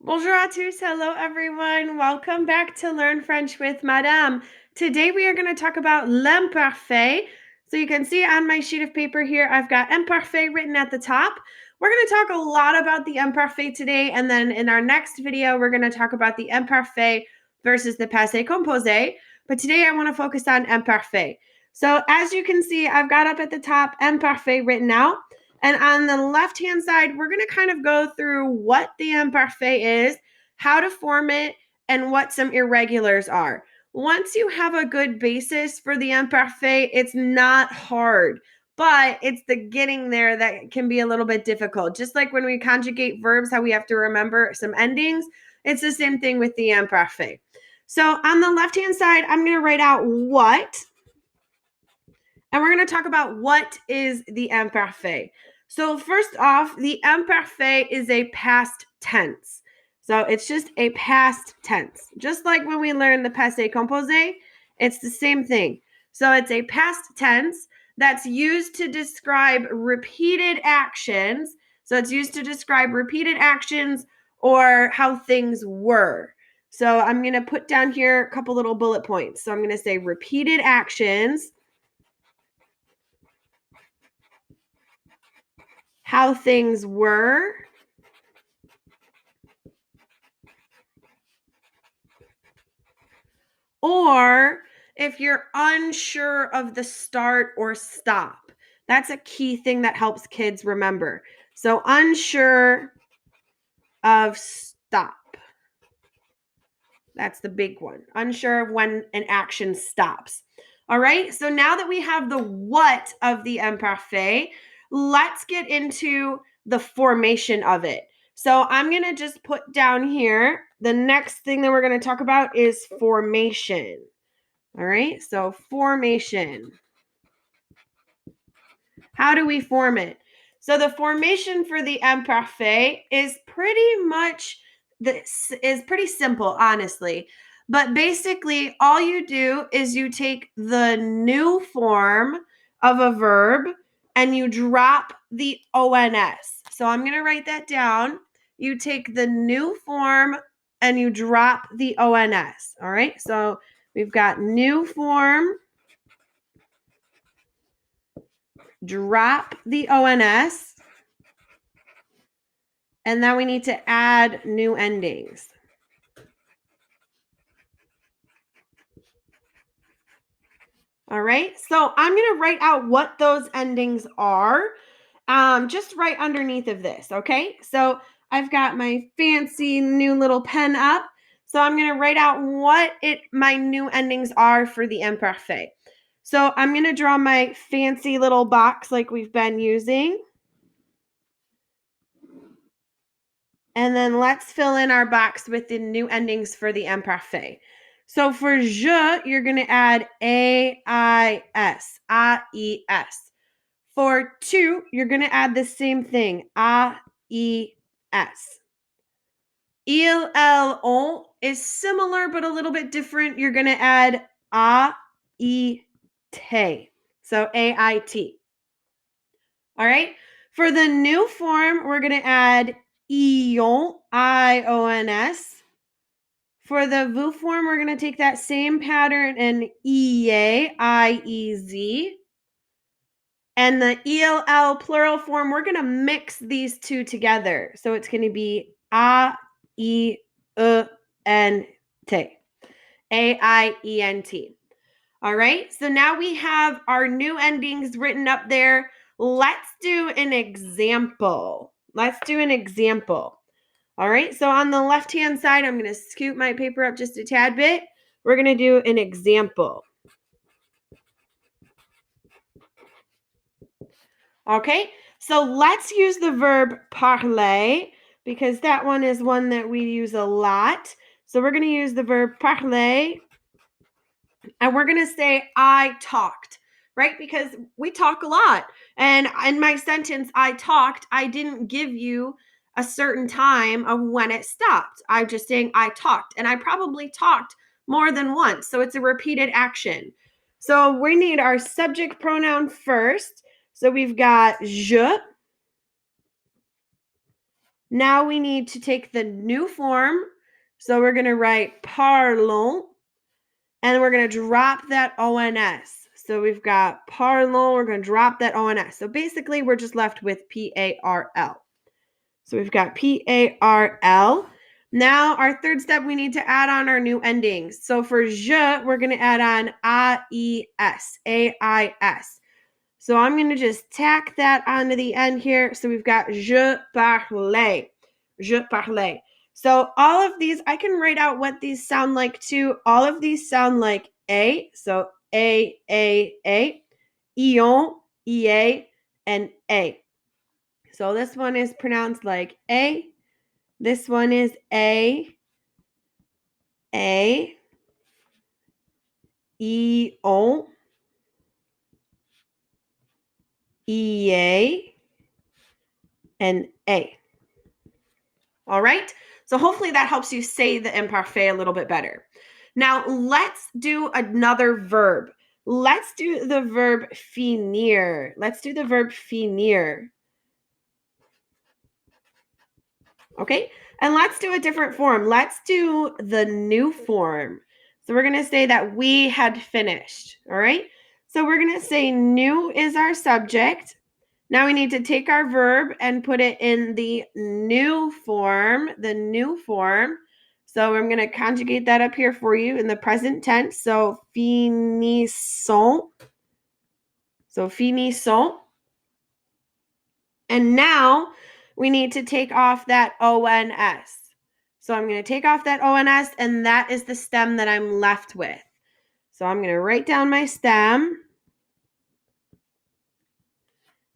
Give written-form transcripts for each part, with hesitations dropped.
Bonjour à tous. Hello, everyone. Welcome back to Learn French with Madame. Today, we are going to talk about l'imparfait. So you can see on my sheet of paper here, I've got imparfait written at the top. We're going to talk a lot about the imparfait today. And then in our next video, we're going to talk about the imparfait versus the passé composé. But today, I want to focus on imparfait. So as you can see, I've got up at the top imparfait written out. And on the left-hand side, we're going to kind of go through what the imparfait is, how to form it, and what some irregulars are. Once you have a good basis for the imparfait, it's not hard, but it's the getting there that can be a little bit difficult. Just like when we conjugate verbs, how we have to remember some endings, it's the same thing with the imparfait. So on the left-hand side, I'm going to write out what, and we're going to talk about what is the imparfait. So first off, the imparfait is a past tense. So it's just a past tense. Just like when we learn the passé composé, it's the same thing. So it's a past tense that's used to describe repeated actions. So it's used to describe repeated actions or how things were. So I'm going to put down here a couple little bullet points. So I'm going to say repeated actions, how things were, or if you're unsure of the start or stop. That's a key thing that helps kids remember. So unsure of stop. That's the big one. Unsure of when an action stops. All right. So now that we have the what of the imparfait, let's get into the formation of it. So I'm going to just put down here, the next thing that we're going to talk about is formation. All right. So formation. How do we form it? So the formation for the imparfait is pretty simple, honestly. But basically, all you do is you take the new form of a verb and you drop the ONS. So I'm going to write that down. You take the new form and you drop the ONS. All right. So we've got new form, drop the ONS, and then we need to add new endings. All right, so I'm going to write out what those endings are, just right underneath of this, okay? So I've got my fancy new little pen up, so I'm going to write out what my new endings are for the imparfait. So I'm going to draw my fancy little box like we've been using. And then let's fill in our box with the new endings for the imparfait. So for je, you're going to add A-I-S, A-E-S. For tu, you're going to add the same thing, A-E-S. Il, elle, on is similar but a little bit different. You're going to add A-E-T. So A-I-T. All right. For the new form, we're going to add ion, I-O-N-S. For the vous form, we're going to take that same pattern and iez, I-E-Z. And the ELL plural form, we're going to mix these two together. So it's going to be A-E-E-N-T. A-I-E-N-T. All right, so now we have our new endings written up there. Let's do an example. All right, so on the left-hand side, I'm going to scoot my paper up just a tad bit. We're going to do an example. Okay, so let's use the verb parler because that one is one that we use a lot. So we're going to use the verb parler and we're going to say I talked, right? Because we talk a lot. And in my sentence, I talked, I didn't give you a certain time of when it stopped. I'm just saying I talked, and I probably talked more than once. So it's a repeated action. So we need our subject pronoun first. So we've got je, Now we need to take the new form. So we're going to write parlons, and we're going to drop that ONS. So we've got parlons, we're going to drop that ONS. So basically, we're just left with PARL. So we've got PARL. Now, our third step, we need to add on our new endings. So for je, we're going to add on AIS, AIS. So I'm going to just tack that onto the end here. So we've got je parlais, je parlais. So all of these, I can write out what these sound like too. All of these sound like A. So A, ion, EA, and A. So this one is pronounced like A. This one is A, ion, EA, and A. All right? So hopefully that helps you say the imparfait a little bit better. Now let's do another verb. Let's do the verb finir. Let's do the verb finir. Okay? And let's do a different form. Let's do the new form. So we're going to say that we had finished. All right? So we're going to say new is our subject. Now we need to take our verb and put it in the new form, So I'm going to conjugate that up here for you in the present tense. So finissons. So finissons. And now we need to take off that ONS. So I'm going to take off that ONS, and that is the stem that I'm left with. So I'm going to write down my stem.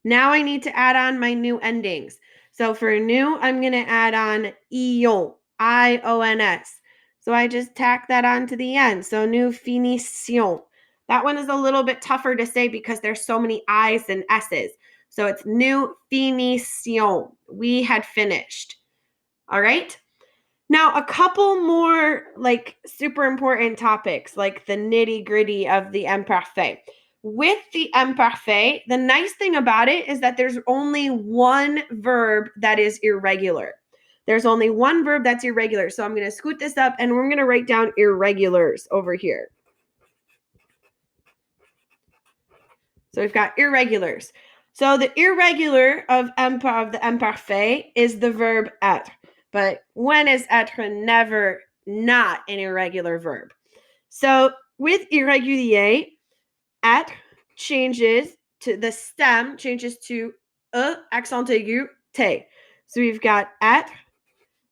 Now I need to add on my new endings. So for new, I'm going to add on ion, I-O-N-S. So I just tack that onto the end. So new finition. That one is a little bit tougher to say because there's so many I's and S's. So it's new finition. We had finished. All right. Now, a couple more like super important topics, like the nitty gritty of the imparfait. With the imparfait, the nice thing about it is that there's only one verb that is irregular. There's only one verb that's irregular. So I'm going to scoot this up and we're going to write down irregulars over here. So we've got irregulars. So the irregular of the imparfait is the verb être. But when is être never not an irregular verb? So with irrégulier, être changes to the stem changes to e accent aigu te. So we've got être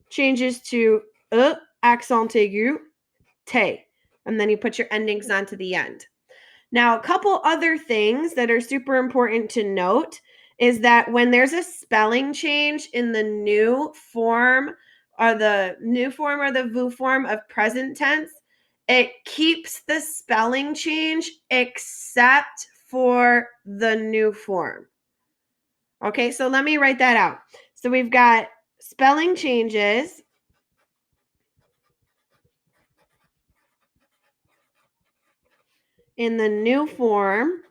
changes to e accent aigu te. And then you put your endings onto the end. Now, a couple other things that are super important to note is that when there's a spelling change in the new form or the vous form of present tense, it keeps the spelling change except for the new form. Okay, so let me write that out. So we've got spelling changes in the new form.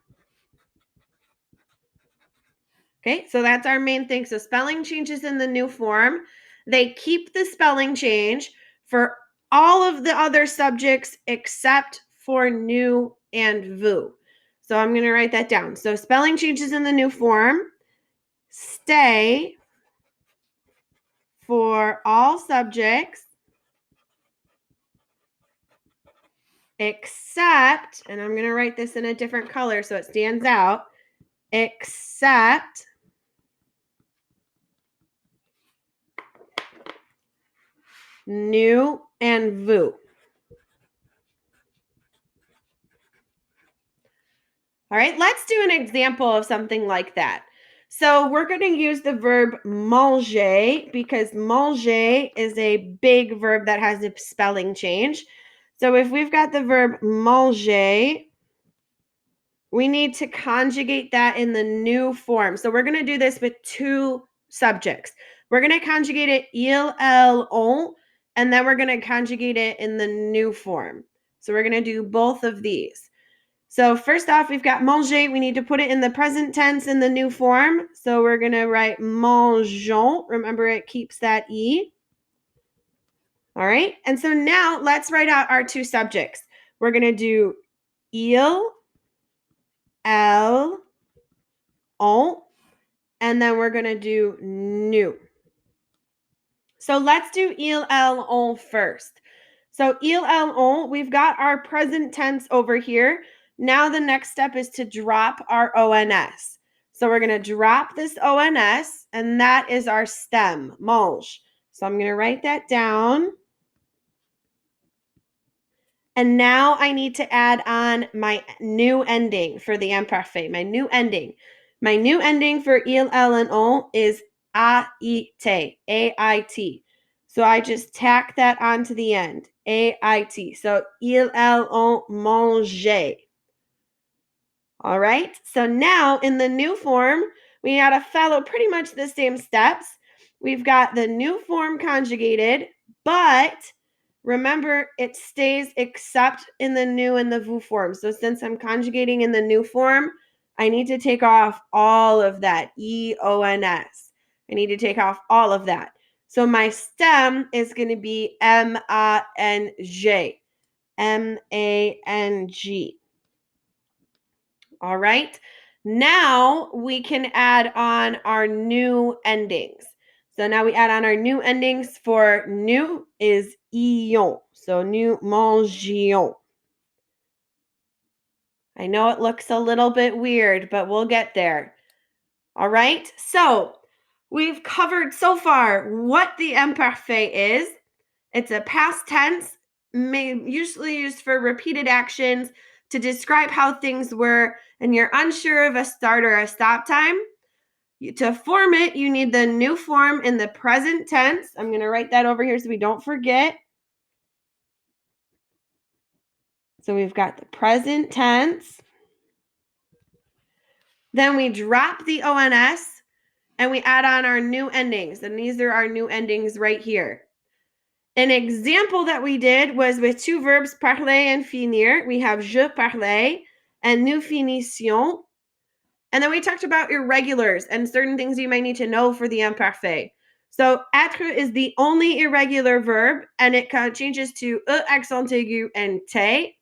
Okay, so that's our main thing. So spelling changes in the new form. They keep the spelling change for all of the other subjects except for new and vous. So I'm going to write that down. So spelling changes in the new form stay for all subjects except, and I'm going to write this in a different color so it stands out, except new and vous. All right, let's do an example of something like that. So we're going to use the verb manger because manger is a big verb that has a spelling change. So if we've got the verb manger, we need to conjugate that in the new form. So we're going to do this with two subjects. We're going to conjugate it il, elle, on, and then we're going to conjugate it in the new form. So we're going to do both of these. So first off, we've got manger. We need to put it in the present tense in the new form. So we're going to write mangeons. Remember, it keeps that E. All right. And so now let's write out our two subjects. We're going to do il, elle, on, and then we're going to do nous. So let's do il, elle, on first. So il, elle, on, we've got our present tense over here. Now the next step is to drop our ONS. So we're going to drop this ONS, and that is our stem, mange. So I'm going to write that down. And now I need to add on my new ending for the imparfait, my new ending. My new ending for il, elle, and on is A-I-T, A-I-T. So I just tack that onto the end, A-I-T. So il, elle, on, manger. All right, so now in the new form, we got to follow pretty much the same steps. We've got the new form conjugated, but remember, it stays except in the new and the vous form. So since I'm conjugating in the new form, I need to take off all of that, E-O-N-S. I need to take off all of that. So my stem is going to be M-A-N-G, M-A-N-G. All right. Now we can add on our new endings. So now we add on our new endings for new is ion. So nous mangions. I know it looks a little bit weird, but we'll get there. All right. So we've covered so far what the imparfait is. It's a past tense, usually used for repeated actions to describe how things were, and you're unsure of a start or a stop time. To form it, you need the new form in the present tense. I'm going to write that over here so we don't forget. So we've got the present tense. Then we drop the ONS and we add on our new endings. And these are our new endings right here. An example that we did was with two verbs, parler and finir. We have je parlais and nous finissions. And then we talked about irregulars and certain things you might need to know for the imparfait. So être is the only irregular verb, and it kind of changes to e accent aigu and te.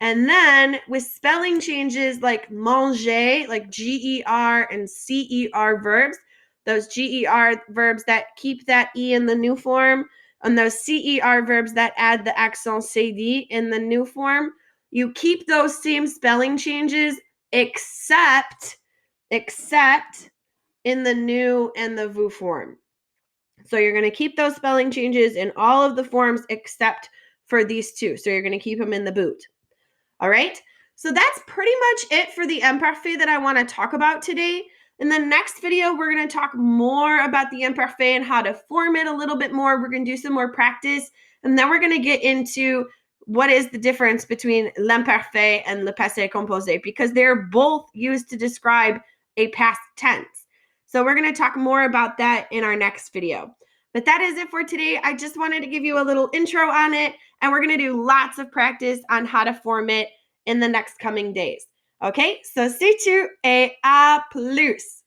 And then with spelling changes like manger, like G-E-R and C-E-R verbs, those G-E-R verbs that keep that E in the new form, and those C-E-R verbs that add the accent CD in the new form, you keep those same spelling changes except in the new and the vous form. So you're going to keep those spelling changes in all of the forms except for these two. So you're going to keep them in the boot. All right. So that's pretty much it for the imparfait that I want to talk about today. In the next video, we're going to talk more about the imparfait and how to form it a little bit more. We're going to do some more practice. And then we're going to get into what is the difference between l'imparfait and le passé composé, because they're both used to describe a past tense. So we're going to talk more about that in our next video. But that is it for today. I just wanted to give you a little intro on it, and we're going to do lots of practice on how to form it in the next coming days. Okay, so c'est tout et à plus.